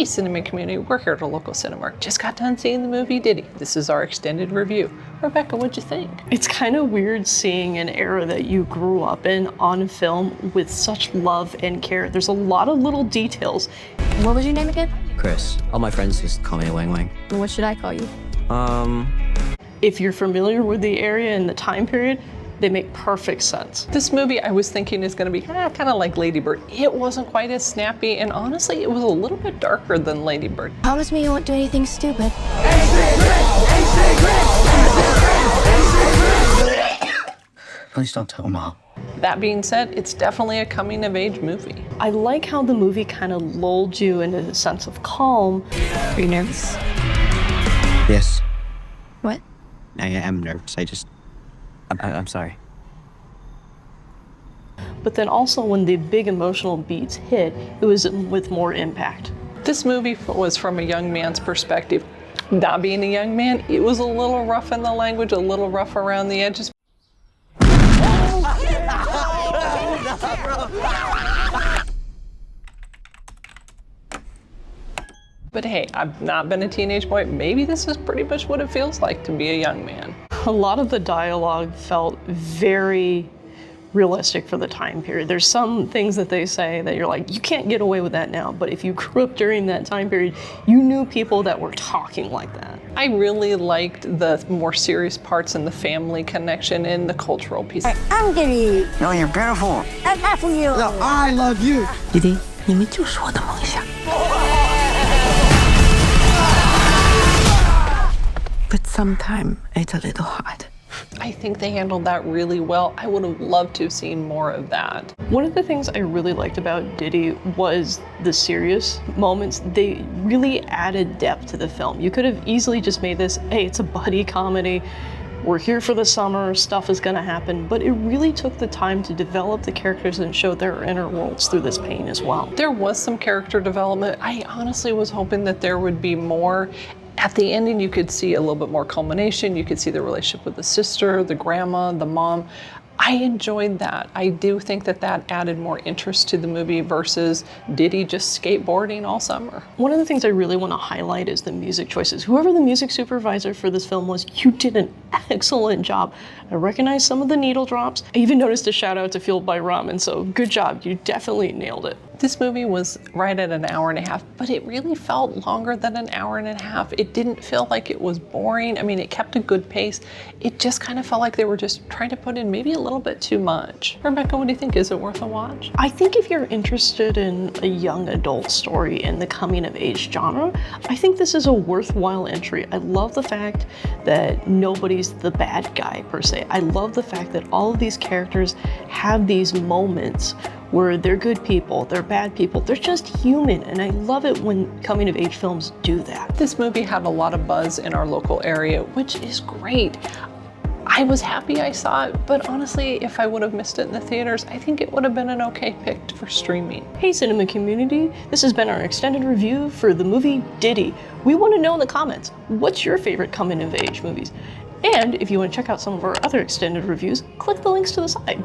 Hey cinema community, we're here at a local cinema. Just got done seeing the movie Didi. This is our extended review. Rebecca, what'd you think? It's kind of weird seeing an era that you grew up in on film with such love and care. There's a lot of little details. What was your name again? Chris. All my friends just call me Wang Wang. What should I call you? If you're familiar with the area and the time period, they make perfect sense. This movie I was thinking is going to be kind of like Lady Bird. It wasn't quite as snappy, and honestly, it was a little bit darker than Lady Bird. Promise me you won't do anything stupid. Please don't tell Mom. That being said, it's definitely a coming-of-age movie. I like how the movie kind of lulled you into a sense of calm. Are you nervous? Yes. What? I am nervous. I'm sorry. But then also when the big emotional beats hit, it was with more impact. This movie was from a young man's perspective. Not being a young man, it was a little rough in the language, a little rough around the edges. But hey, I've not been a teenage boy. Maybe this is pretty much what it feels like to be a young man. A lot of the dialogue felt very realistic for the time period. There's some things that they say that you're like, you can't get away with that now. But if you grew up during that time period, you knew people that were talking like that. I really liked the more serious parts and the family connection and the cultural piece. I'm Didi. No, you're beautiful. I love you. No, I love you. Didi, 你们就是我的梦想。But sometimes it's a little hard. I think they handled that really well. I would have loved to have seen more of that. One of the things I really liked about Didi was the serious moments. They really added depth to the film. You could have easily just made this, hey, it's a buddy comedy. We're here for the summer, stuff is gonna happen, but it really took the time to develop the characters and show their inner worlds through this pain as well. There was some character development. I honestly was hoping that there would be more. At the ending, you could see a little bit more culmination. You could see the relationship with the sister, the grandma, the mom. I enjoyed that. I do think that that added more interest to the movie versus Didi just skateboarding all summer. One of the things I really want to highlight is the music choices. Whoever the music supervisor for this film was, you did an excellent job. I recognize some of the needle drops. I even noticed a shout out to Fueled by Ramen, so good job, you definitely nailed it. This movie was right at an hour and a half, but it really felt longer than an hour and a half. It didn't feel like it was boring. I mean, it kept a good pace. It just kind of felt like they were just trying to put in maybe a little bit too much. Rebecca, what do you think? Is it worth a watch? I think if you're interested in a young adult story in the coming of age genre, I think this is a worthwhile entry. I love the fact that nobody's the bad guy per se. I love the fact that all of these characters have these moments where they're good people, they're bad people, they're just human, and I love it when coming of age films do that. This movie had a lot of buzz in our local area, which is great. I was happy I saw it, but honestly, if I would have missed it in the theaters, I think it would have been an okay pick for streaming. Hey cinema community, this has been our extended review for the movie Didi. We want to know in the comments, what's your favorite coming of age movies? And if you want to check out some of our other extended reviews, click the links to the side.